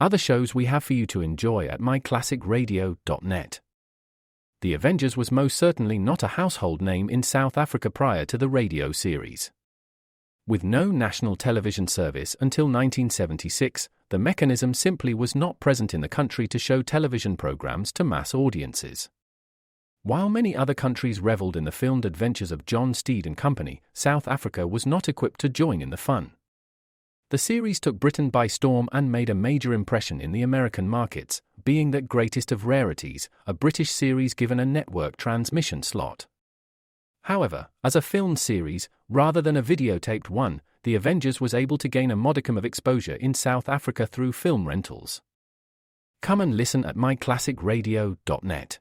Other shows we have for you to enjoy at myclassicradio.net. The Avengers was most certainly not a household name in South Africa prior to the radio series. With no national television service until 1976, the mechanism simply was not present in the country to show television programs to mass audiences. While many other countries reveled in the filmed adventures of John Steed and company, South Africa was not equipped to join in the fun. The series took Britain by storm and made a major impression in the American markets, being that greatest of rarities, a British series given a network transmission slot. However, as a filmed series, rather than a videotaped one, The Avengers was able to gain a modicum of exposure in South Africa through film rentals. Come and listen at myclassicradio.net.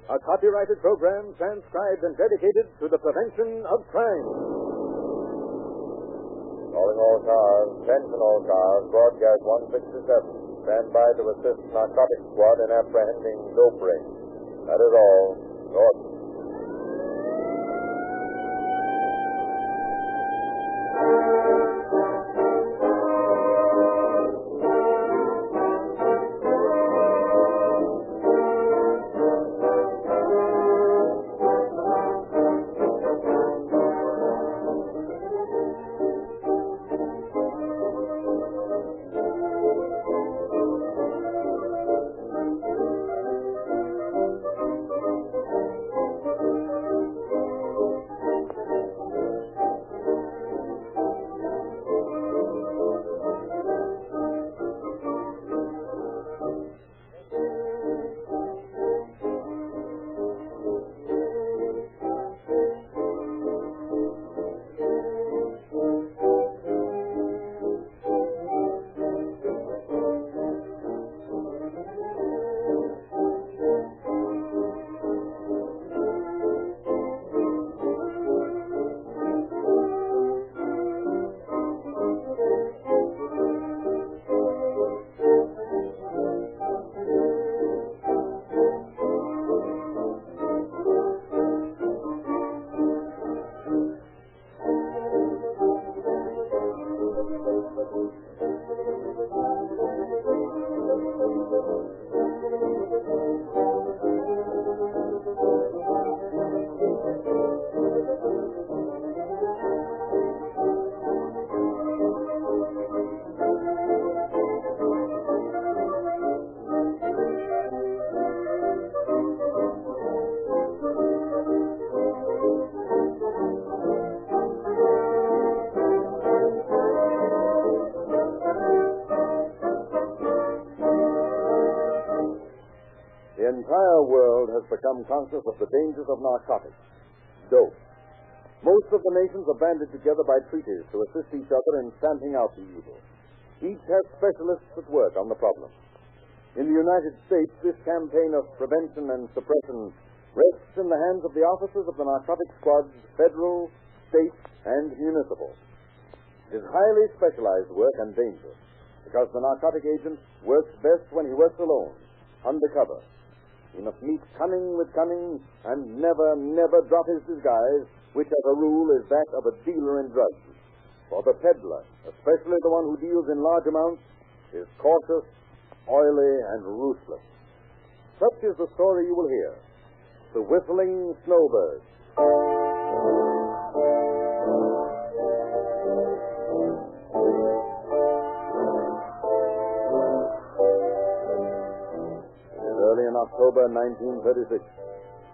A copyrighted program transcribed and dedicated to the prevention of crime. Calling all cars, attention all cars, broadcast 167. Stand by to assist narcotics squad in apprehending dope rings. That is all. Norton. The entire world has become conscious of the dangers of narcotics, dope. Most of the nations are banded together by treaties to assist each other in stamping out the evil. Each has specialists at work on the problem. In the United States, this campaign of prevention and suppression rests in the hands of the officers of the narcotic squads, federal, state, and municipal. It is highly specialized work and dangerous, because the narcotic agent works best when he works alone, undercover. He must meet cunning with cunning and never drop his disguise, which as a rule is that of a dealer in drugs. For the peddler, especially the one who deals in large amounts, is cautious, oily, and ruthless. Such is the story you will hear. The Whistling Snowbirds. In October 1936,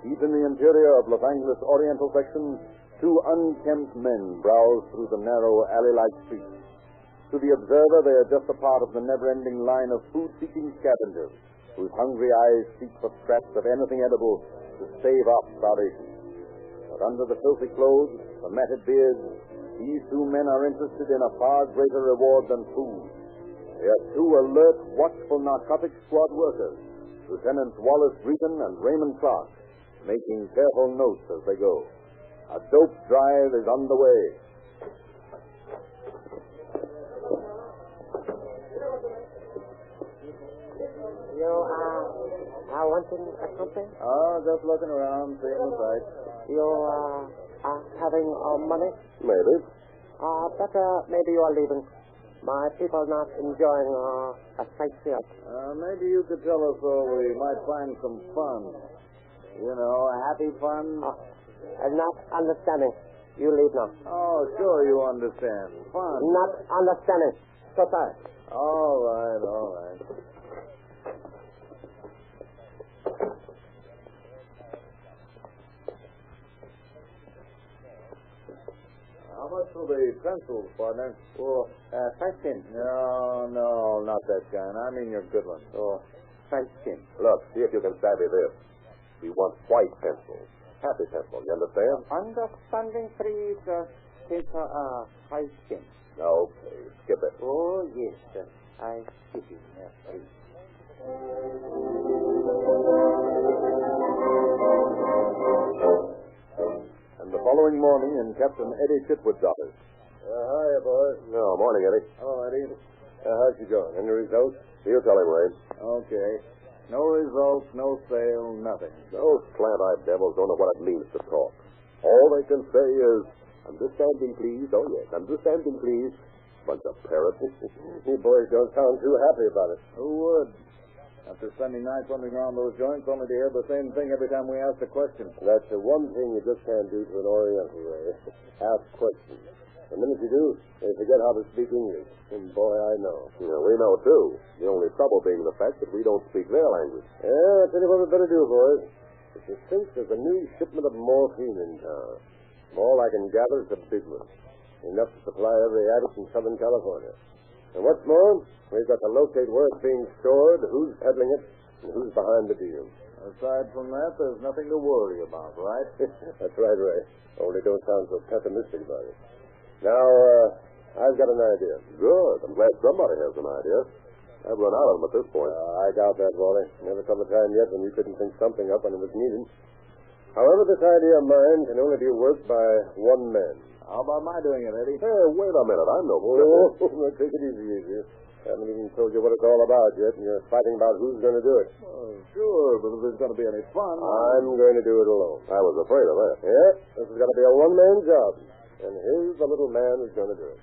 deep in the interior of Los Angeles' Oriental section, two unkempt men browse through the narrow alley-like streets. To the observer, they are just a part of the never-ending line of food-seeking scavengers, whose hungry eyes seek for scraps of anything edible to stave off starvation. But under the filthy clothes, the matted beards, these two men are interested in a far greater reward than food. They are two alert, watchful narcotic squad workers, Lieutenants Wallace Breton and Raymond Clark, making careful notes as they go. A dope drive is underway. You, are wanting something? Oh, just looking around, seeing the sights. You, are having money? Maybe. Better maybe you are leaving. My people not enjoying a sightseeing. Maybe you could tell us so we might find some fun. You know, happy fun. I'm not understanding. You leave now. Oh, sure you understand. Fun. Not understanding. So sorry. All right, all right. How much for the pencils, partner? Oh, 5 cents. No, not that kind. I mean your good one. Oh, 5 cents. Look, see if you can savvy this. We want white pencil. Happy pencil, you understand? Understanding, please, take 5 cents. Okay, skip it. Oh, yes, sir. I skip it. Please. And the following morning in Captain Eddie Chitwood's office. Hiya, boys. No, morning, Eddie. Hello, Eddie. How's she going? Any results? You tell him, Ray. Okay. No results, no sale, nothing. Those slant-eyed devils don't know what it means to talk. All they can say is, understanding, please. Oh, yes, understanding, please. Bunch of parrots. You boys don't sound too happy about it. Who would? After spending nights wandering around those joints only to hear the same thing every time we ask a question. That's the one thing you just can't do to an Oriental, Ray. Ask questions. The minute you do, they forget how to speak English. And boy, I know. Yeah, we know, too. The only trouble being the fact that we don't speak their language. Yeah, I'll tell you what we better do, boys. If you think there's a new shipment of morphine in town, all I can gather is a big one. Enough to supply every addict in Southern California. And what's more, we've got to locate where it's being stored, who's peddling it, and who's behind the deal. Aside from that, there's nothing to worry about, right? That's right, Ray. Only don't sound so pessimistic about it. Now, I've got an idea. Good. I'm glad somebody has an idea. I've run out of them at this point. I doubt that, Wally. Never come a time yet when you couldn't think something up when it was needed. However, this idea of mine can only be worked by one man. How about my doing it, Eddie? Hey, wait a minute. I'm no fool. Take it easy. Haven't even told you what it's all about yet, and you're fighting about who's going to do it. Oh, sure, but if there's going to be any fun... I'm going to do it alone. I was afraid of that. Yeah, this is going to be a one-man job. And here's the little man who's going to do it.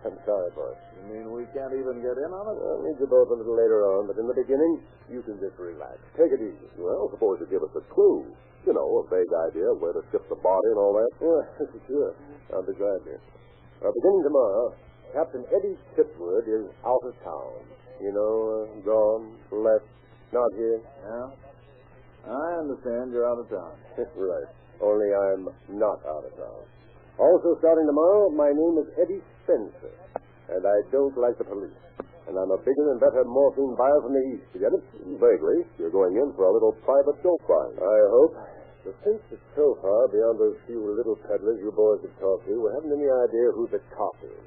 I'm sorry, boys. You mean we can't even get in on it? I'll need you both a little later on, but in the beginning, you can just relax. Take it easy. Well, suppose you give us a clue. You know, a vague idea of where to ship the body and all that. Yeah, sure. I'll be glad to. Beginning tomorrow, Captain Eddie Chitwood is out of town. You know, gone, left, not here. Yeah? I understand you're out of town. Right. Only I'm not out of town. Also starting tomorrow, my name is Eddie Spencer, and I don't like the police. And I'm a bigger and better morphine buyer from the East. You get it? Vaguely. You're going in for a little private dope buying. I hope. The things that so far, beyond those few little peddlers you boys have talked to, we haven't any idea who the cop is.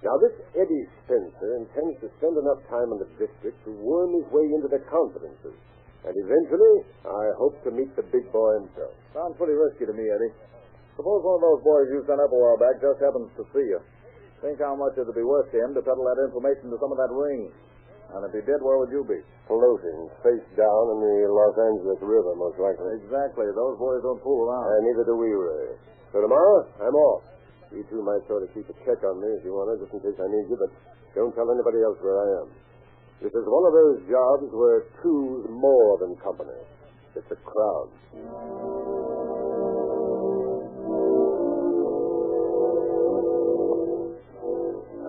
Now, this Eddie Spencer intends to spend enough time in the district to worm his way into the confidences. And eventually, I hope to meet the big boy himself. Sounds pretty risky to me, Eddie. Suppose one of those boys you sent up a while back just happens to see you. Think how much it'd be worth to him to peddle that information to some of that ring. And if he did, where would you be? Floating, face down in the Los Angeles River, most likely. Exactly. Those boys don't fool around. And neither do we, Ray. So tomorrow, I'm off. You two might sort of keep a check on me if you want to, just in case I need you, but don't tell anybody else where I am. This is one of those jobs where two's more than company. It's a crowd.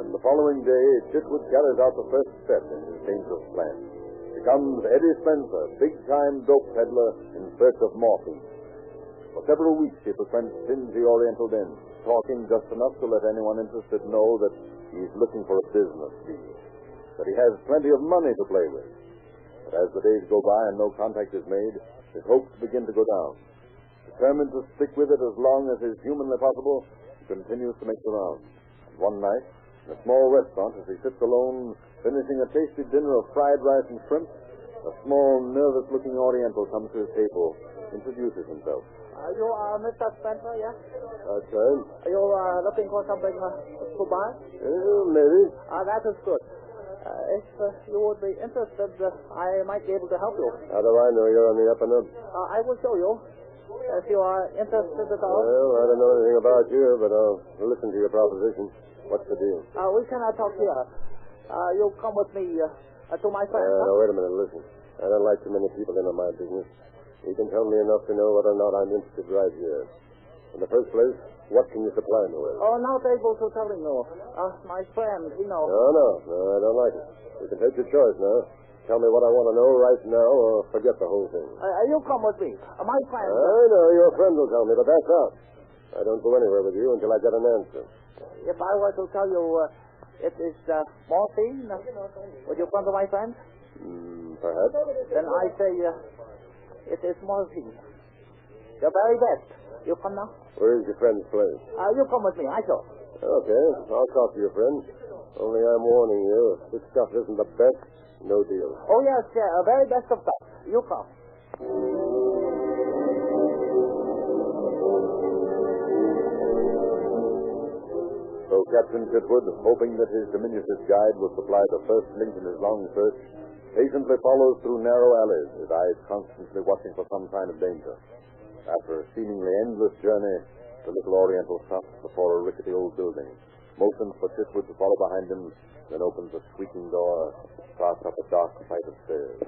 The following day, Chitwood carries out the first step in his dangerous plan. Becomes Eddie Spencer, big-time dope peddler in search of morphine. For several weeks, he frequents dingy Oriental dens, talking just enough to let anyone interested know that he's looking for a business deal, that he has plenty of money to play with. But as the days go by and no contact is made, his hopes begin to go down. Determined to stick with it as long as is humanly possible, he continues to make the rounds. And one night, in a small restaurant, as he sits alone, finishing a tasty dinner of fried rice and shrimp, a small, nervous-looking Oriental comes to his table, introduces himself. Are you Mr. Spencer, yes? That's right. Are you looking for something to buy? Maybe. That is good. If you would be interested, I might be able to help you. How do I know you're on the up and up? I will show you. If you are interested at all. Well, I don't know anything about you, but I'll listen to your proposition. What's the deal? We cannot talk here. You'll come with me to my friend. Now, wait a minute. Listen. I don't like too many people into my business. You can tell me enough to know whether or not I'm interested right here. In the first place, what can you supply me with? Oh, not able to tell you. My friend, No, I don't like it. You can take your choice now. Tell me what I want to know right now, or forget the whole thing. You come with me. My friend. I know, your friend will tell me, but that's out. I don't go anywhere with you until I get an answer. If I were to tell you it is morphine, would you come to my friend? Perhaps. Then I say it is morphine. The very best. You come now? Where is your friend's place? You come with me. I shall. Okay, I'll talk to your friend. Only I'm warning you, if this stuff isn't the best, no deal. Oh, yes, very best of stuff. You come. So Captain Chitwood, hoping that his diminutive guide will supply the first link in his long search, patiently follows through narrow alleys, his eyes constantly watching for some sign of danger. After a seemingly endless journey, the little Oriental stops before a rickety old building, motions for Chitwood to follow behind him, then opens a squeaking door, starts up a dark flight of stairs.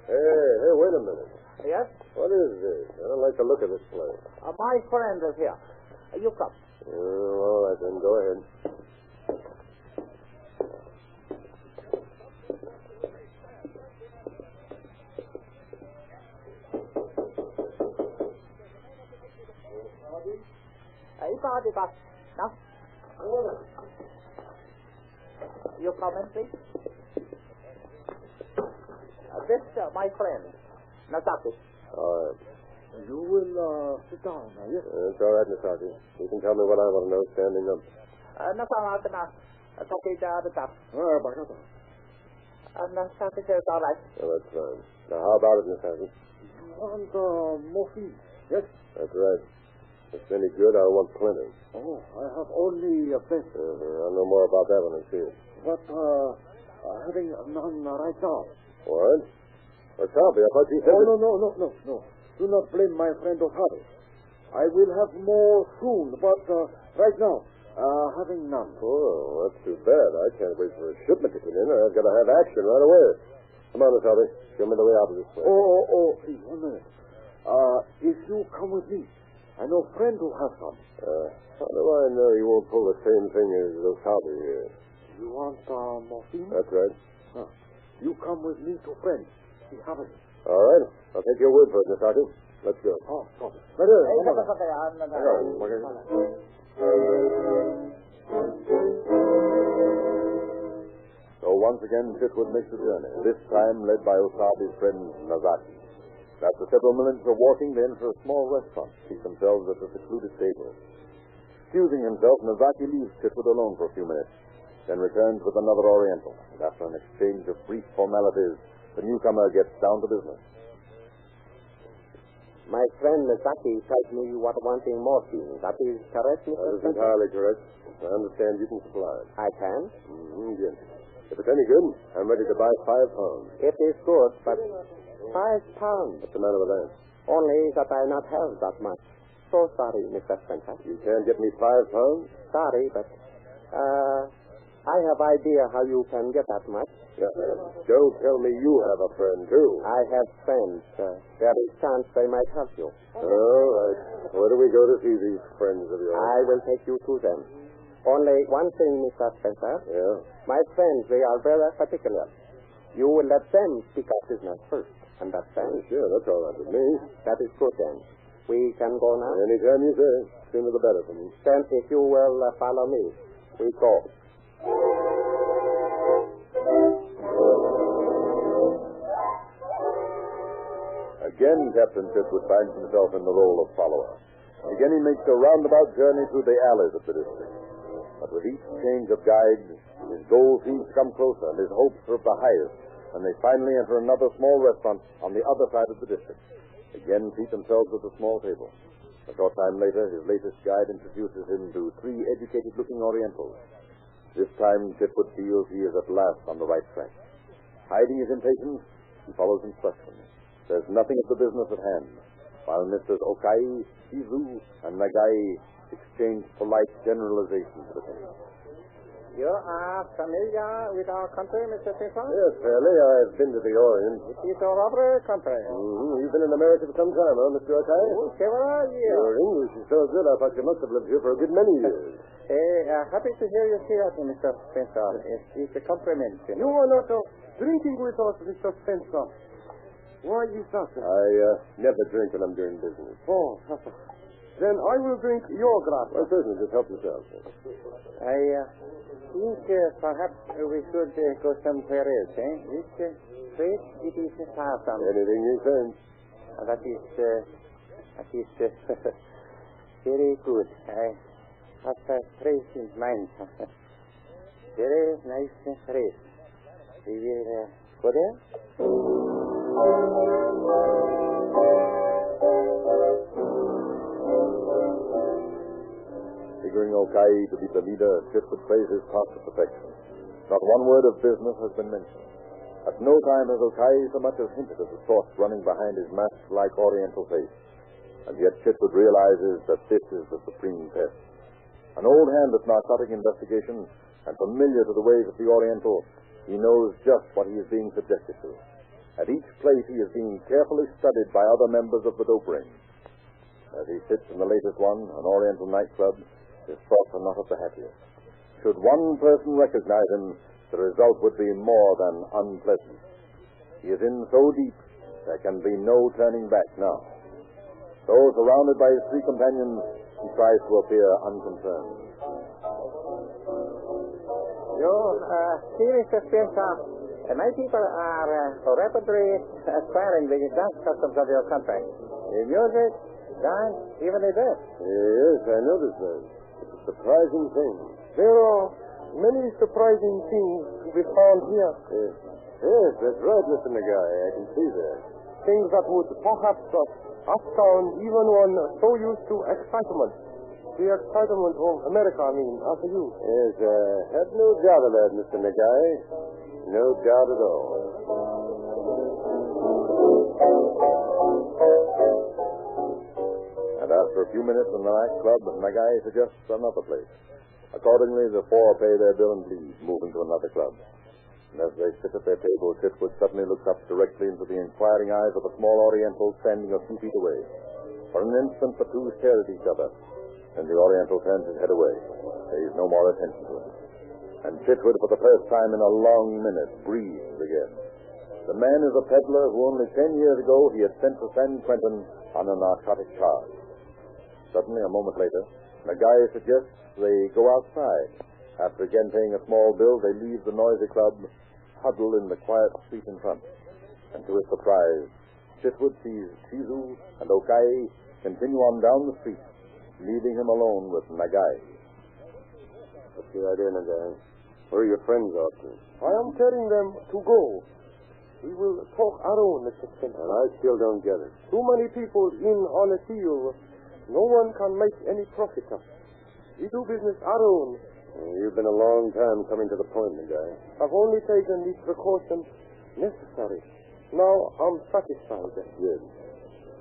Hey, wait a minute. Yes? What is this? I don't like the look of this place. My friend is here. You come. All right, then, go ahead. Now. You come in, please. This, my friend, Nasaki. All right. You will sit down, yes? It's all right, Nasaki. You can tell me what I want to know standing up. Nasaki, Nasaki says all right. Oh, that's fine. Now, how about it, Nasaki? You want morphine, yes? That's right. If it's any good, I want plenty. Oh, I have only a best. I'll know more about that when I see it. But, having none right now. What? Okabe, I thought you said... Oh, no. Do not blame my friend Okabe. I will have more soon, but right now, having none. Oh, that's too bad. I can't wait for a shipment to come in. I've got to have action right away. Come on, Okabe. Show me the way out of this place. Oh, please, 1 minute. If you come with me, I know a friend who has some. How do I know you won't pull the same thing as Okabe here? You want morphine? That's right. You come with me to friend. He have it. All right. I'll take your word for it, Nasaki. Let's go. Oh. So once again, Chitwood makes the journey, this time led by Okabe's friend Nazaki. After several minutes of walking, they enter a small restaurant, seat themselves at a secluded table. Excusing himself, Nazaki leaves Chitwood alone for a few minutes, then returns with another Oriental. And after an exchange of brief formalities, the newcomer gets down to business. My friend Nasaki tells me you are wanting morphine. That is correct, Mr. That is entirely correct. I understand you can supply it. I can. Yes. If it's any good, I'm ready to buy 5 pounds. It is good, but 5 pounds. What's the matter with that? Only that I not have that much. So sorry, Mr. Spencer. You can't get me 5 pounds? Sorry, but I have idea how you can get that much. Yeah. Don't tell me you have a friend, too. I have friends. There is chance they might help you. All right. Where do we go to see these friends of yours? I will take you to them. Only one thing, Mr. Spencer. Yeah? My friends, they are very particular. You will let them pick up business first. Understand? Sure, that's all right with me. That is good, then. We can go now? Anytime you say. Sooner the better for me. Then, if you will follow me, we go. Again, Captain Chitwood finds himself in the role of follower. Again, he makes a roundabout journey through the alleys of the district. But with each change of guide, his goal seems to come closer, and his hopes are of the highest, and they finally enter another small restaurant on the other side of the district. Again, seat themselves at a small table. A short time later, his latest guide introduces him to 3 educated-looking Orientals. This time, Chitwood feels he is at last on the right track. Hiding his impatience, he follows instructions. There's nothing of the business at hand, while Messrs. Okai, Shizu, and Nagai exchange polite generalizations with him. You are familiar with our country, Mr. Simpson? Yes, fairly. I've been to the Orient. It is a lovely country. You've been in America for some time, huh, Mr. Okai? Oh, several years. Your English is so good, I thought you must have lived here for a good many years. Happy to hear you say that, Mr. Spencer. It's a compliment. You are not drinking with us, Mr. Spencer. Why is that? I never drink when I'm doing business. Oh, then I will drink your glass. Well, certainly, just help yourself. I think perhaps we should go somewhere else, eh? Which place it is far from? Anything you say. That is very good. I have a place in mind. Very nice place. We will go there? Figuring Okai to be the leader, Chitwood plays his part to perfection. Not one word of business has been mentioned. At no time has Okai so much as hinted at the thoughts running behind his mask-like Oriental face. And yet Chitwood realizes that this is the supreme test. An old hand at narcotic investigation, and familiar to the ways of the Oriental, he knows just what he is being subjected to. At each place he is being carefully studied by other members of the dope ring. As he sits in the latest one, an Oriental nightclub, his thoughts are not of the happiest. Should one person recognize him, the result would be more than unpleasant. He is in so deep, there can be no turning back now. So, surrounded by his 3 companions, he tries to appear unconcerned. You see, Mr. Spencer, my people are rapidly acquiring the dance customs of your country. The music, dance, even the dress. Yes, I noticed that. It's a surprising thing. There are many surprising things to be found here. Yes, that's right, Mr. Nagai. I can see that. Things that would perhaps astound even one so used to excitement. The excitement of America, I mean, after you. Yes, have no doubt of that, Mr. Nagai. No doubt at all. And after a few minutes in the nightclub, Nagai suggests another place. Accordingly, the 4 pay their bill and leave, moving to another club. And as they sit at their table, Chitwood suddenly looks up directly into the inquiring eyes of a small Oriental standing a few feet away. For an instant, the 2 stare at each other. Then the Oriental turns his head away, pays no more attention to him. And Chitwood, for the first time in a long minute, breathes again. The man is a peddler who only 10 years ago he had sent to San Quentin on a narcotic charge. Suddenly, a moment later, Nagai suggests they go outside. After again paying a small bill, they leave the noisy club, huddle in the quiet street in front. And to his surprise, Chitwood sees Shizu and Okai continue on down the street, leaving him alone with Nagai. What's the idea, Nagai? Where are your friends off to? I am telling them to go. We will talk alone, Mr. Spencer. And I still don't get it. Too many people in on a deal. No one can make any profit. We do business alone. You've been a long time coming to the point, Nagai. I've only taken these precautions necessary. Now I'm satisfied. Good.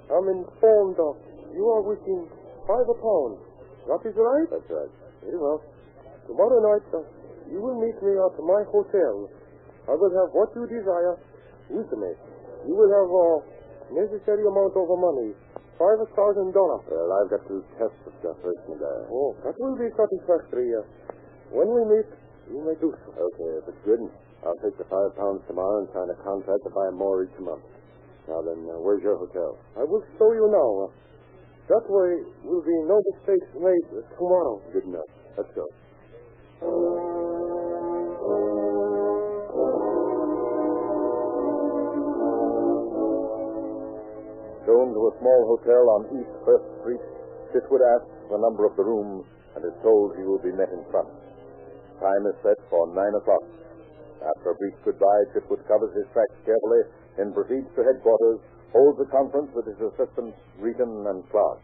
I'm informed that you are within £5. That is right? That's right. Very well. Tomorrow night, you will meet me at my hotel. I will have what you desire with me. You will have a necessary amount of money. $5,000. Well, I've got to test the stuff first, Nagai. Oh, that will be satisfactory. When we meet, you may do so. Okay, if it's good, I'll take the £5 tomorrow and sign a contract to buy more each month. Now then, where's your hotel? I will show you now. That way will be no mistakes made tomorrow. Good enough. Let's go. Shown to a small hotel on East First Street, Chitwood asks the number of the room and is told he will be met in front. Time is set for 9 o'clock. After a brief goodbye, Chitwood covers his tracks carefully, then proceeds to headquarters, holds a conference with his assistants, Regan and Clark.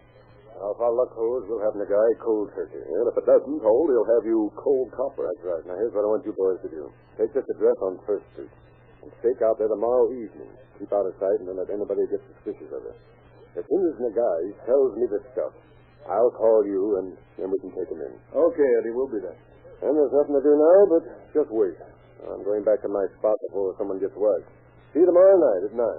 Now, if our luck holds, we'll have Nagai cold turkey. And if it doesn't hold, he'll have you cold copper. That's right. Now, here's what I want you boys to do. Take this address on First Street and stake out there tomorrow evening. Keep out of sight and don't let anybody get suspicious of it. As soon as Nagai tells me the stuff, I'll call you, and then we can take him in. Okay, Eddie, we'll be there. And there's nothing to do now but just wait. I'm going back to my spot before someone gets word. See you tomorrow night at 9.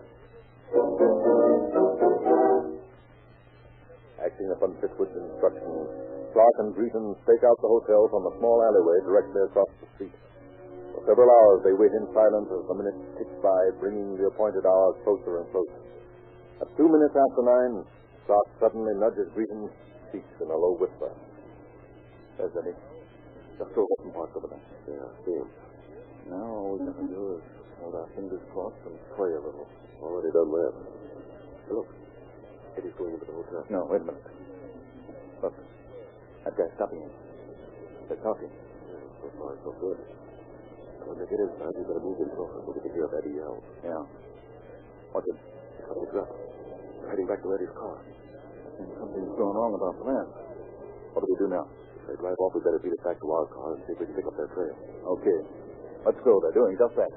Acting upon Fitwood's instructions, Clark and Greeton stake out the hotel from a small alleyway directly across the street. For several hours they wait in silence as the minutes tick by, bringing the appointed hours closer and closer. At 2 minutes after 9, Clark suddenly nudges Greeton, speaks in a low whisper. There's Eddie. Just over some parts over there. Yeah, see him. Now all we have to do is hold our fingers crossed and pray a little. Already done that. Hey, look. Eddie's going into the hotel. No, wait a minute. Look. That guy's stopping him. They're talking. Yeah, so far, so good. When they get inside, you better move in closer so we can hear Eddie yell. Yeah. What's it? He's got his up. We're heading back to Eddie's car. Something's going wrong about the plan. What do we do now? If they drive off, we better beat it back to our car and see if we can pick up their trail. Okay. Let's go. They're doing just that.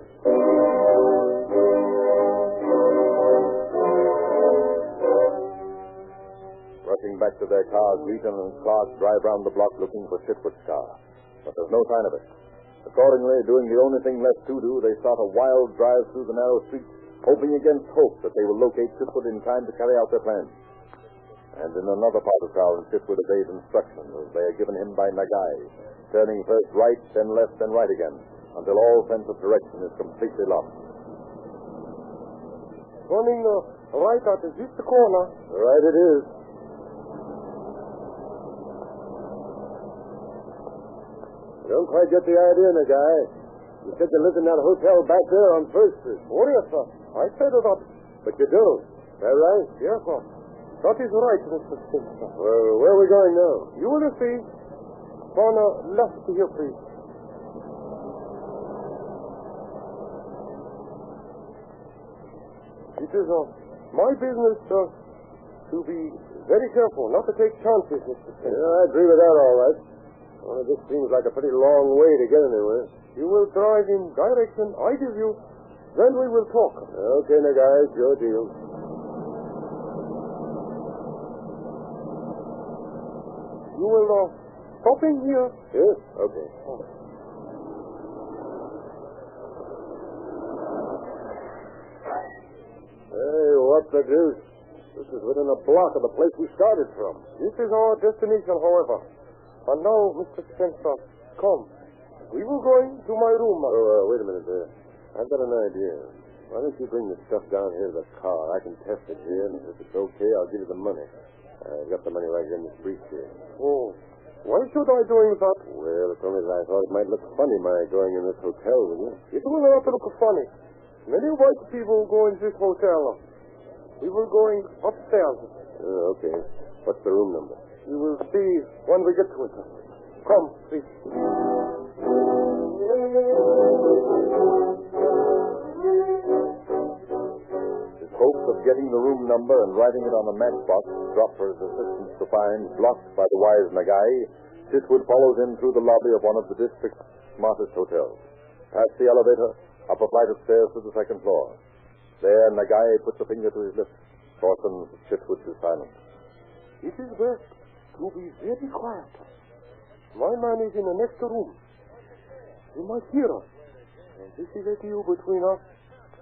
Rushing back to their car, Greeton and Clark drive round the block looking for Chitwood's car. But there's no sign of it. Accordingly, doing the only thing left to do, they start a wild drive through the narrow streets, hoping against hope that they will locate Chitwood in time to carry out their plans. And in another part of town, Chitwood obeys instructions as they are given him by Nagai, turning first right, then left, then right again, until all sense of direction is completely lost. Turning right at this corner. Right it is. I don't quite get the idea, Nagai. You said you lived in that hotel back there on First Street. Oh, yes, sir. I said that. But you do. Is that right? Yes, sir. That is right, Mr. Spencer. Well, where are we going now? You will see. Turn left here, please. It is my business to be very careful, not to take chances, Mr. Spencer. Yeah, I agree with that, all right. Well, this seems like a pretty long way to get anywhere. You will drive in direction I give you, then we will talk. Okay, Nagai, it's your deal. You will stop in here. Yes? Okay. Oh. Hey, what the deuce? This is within a block of the place we started from. This is our destination, however. And now, Mr. Spencer, come. We will go to my room. Oh, wait a minute there. I've got an idea. Why don't you bring the stuff down here to the car? I can test it here, and if it's okay, I'll give you the money. I've got the money right here in this briefcase. Oh, why should I doing that? Well, it's only that I thought it might look funny, my going in this hotel with you. It will not look funny. Many white people go in this hotel. We will going upstairs. Oh, okay. What's the room number? You will see when we get to it. Come, please. His hopes of getting the room number and writing it on a matchbox dropped for his assistants to find, blocked by the wise Nagai, Chitwood follows him through the lobby of one of the district's smartest hotels. Past the elevator, up a flight of stairs to the second floor. There, Nagai puts a finger to his lips, cautions Chitwood to silence. It is best to be very quiet. My man is in the next room. You might hear us. And this is a deal between us,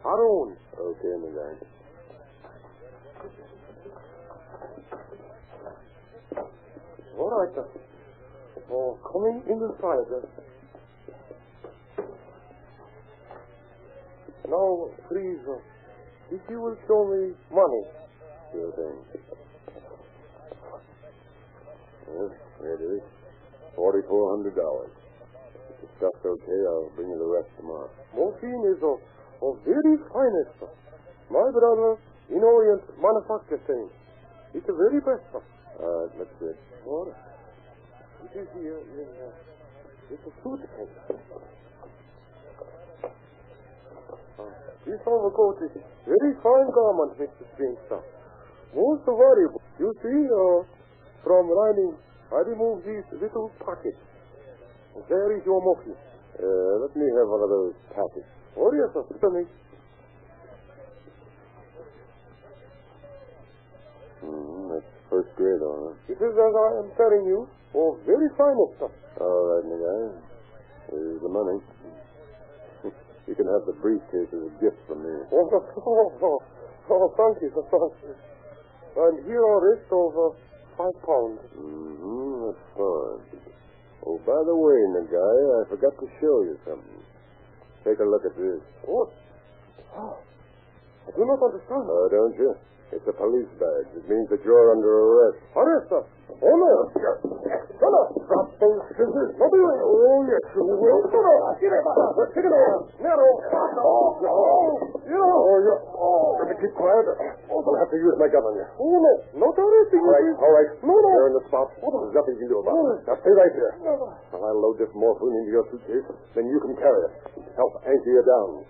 our own. Okay, Nagai. All right. Oh, coming inside. Now, please, if you will show me money. Sure thing. Well, there it is. $4,400. If the stuff's okay, I'll bring you the rest tomorrow. Morphine is of very finest. My brother in Orient manufactures things. It's the very best. All right, let's see it. All right. It is here in it's a suitcase. This overcoat is very fine garment, Mr. Spencer. Most valuable. You see, from running, I remove these little packets. There is your morphine. Let me have one of those packets. Oh, yes, sir. Certainly. That's first grade, all right. It is as I am telling you, very fine stuff. All right, my guy. Here's the money. You can have the briefcase as a gift from me. Thank you, thank you. And here are rest of £5. That's fine. Oh, by the way, Nagai, I forgot to show you something. Take a look at this. What? I do not understand. Oh, don't you? It's a police badge. It means that you're under arrest. Arrest, sir? Oh, no. Come on. Drop those scissors. What do you mean? Oh, yes, you will. Come on. Get it out. Take it over. Narrow. Let me keep quiet. I'll have to use my gun on you. Oh, no. Not arresting you. All right. No, no. You're in the spot. There's nothing you can do about it. Now, stay right here. While I load this morphine into your suitcase, then you can carry it. Help anchor you down.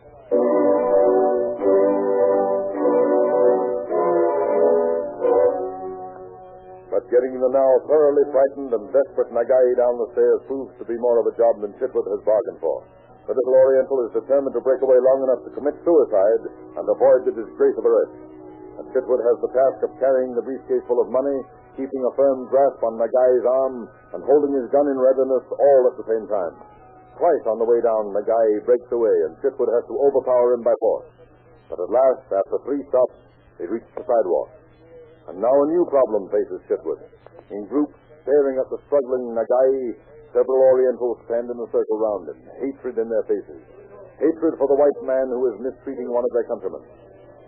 But getting the now thoroughly frightened and desperate Nagai down the stairs proves to be more of a job than Chitwood has bargained for. The little Oriental is determined to break away long enough to commit suicide and avoid the disgrace of arrest. And Chitwood has the task of carrying the briefcase full of money, keeping a firm grasp on Nagai's arm, and holding his gun in readiness all at the same time. Twice on the way down, Nagai breaks away, and Chitwood has to overpower him by force. But at last, after 3 stops, they reach the sidewalk. And now a new problem faces Chitwood. In groups, staring at the struggling Nagai, several Orientals stand in a circle round him, hatred in their faces. Hatred for the white man who is mistreating one of their countrymen.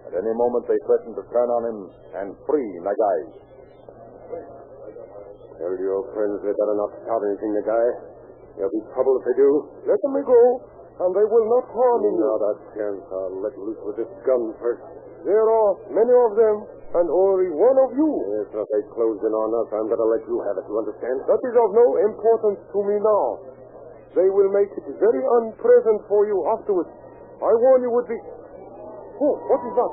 At any moment, they threaten to turn on him and free Nagai. Tell your friends they better not start anything, Nagai. There'll be trouble if they do. Let them go, and they will not harm you. Not a chance. I'll let loose with this gun first. There are many of them, and only one of you. Yes, if they close in on us, I'm going to let you have it. You understand? That is of no importance to me now. They will make it very unpleasant for you afterwards. I warn you would be... Oh, what is that?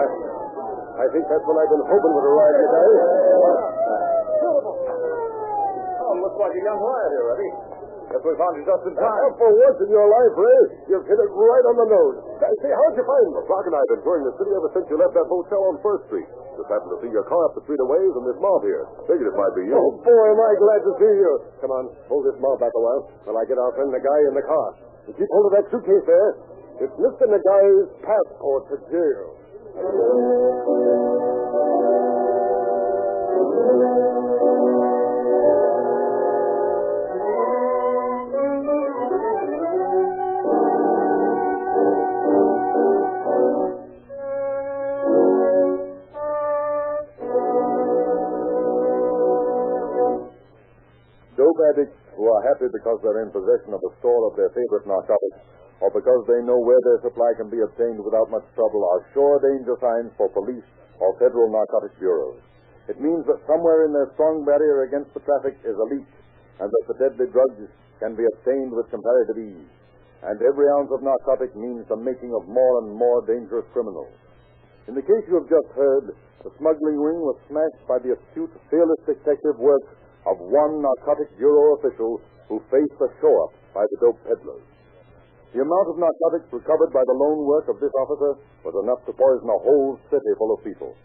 I think that's what I've been hoping would arrive today. Oh, looks like a young riot here, Eddie. Guess we found you just in time. For once in your life, Ray, you've hit it right on the nose. Say, how'd you find me? Brock and I have been touring the city ever since you left that hotel on First Street. Just happened to see your car up the street a ways and this mob here. Figured it might be you. Oh, boy, am I glad to see you. Come on, hold this mob back a while while I get our friend Nagai in the car. You keep hold of that suitcase there. It's Mr. Nagai's passport to jail. Dope addicts who are happy because they're in possession of a store of their favorite narcotics, or because they know where their supply can be obtained without much trouble, are sure danger signs for police or federal narcotics bureaus. It means that somewhere in their strong barrier against the traffic is a leak, and that the deadly drugs can be obtained with comparative ease. And every ounce of narcotic means the making of more and more dangerous criminals. In the case you have just heard, the smuggling ring was smashed by the astute, fearless detective work of one narcotic bureau official who faced a show-up by the dope peddlers. The amount of narcotics recovered by the lone work of this officer was enough to poison a whole city full of people.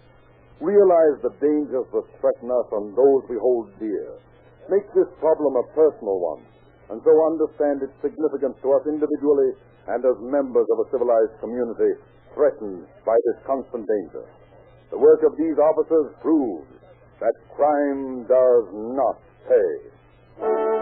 Realize the dangers that threaten us and those we hold dear. Make this problem a personal one, and so understand its significance to us individually and as members of a civilized community threatened by this constant danger. The work of these officers proves that crime does not pay.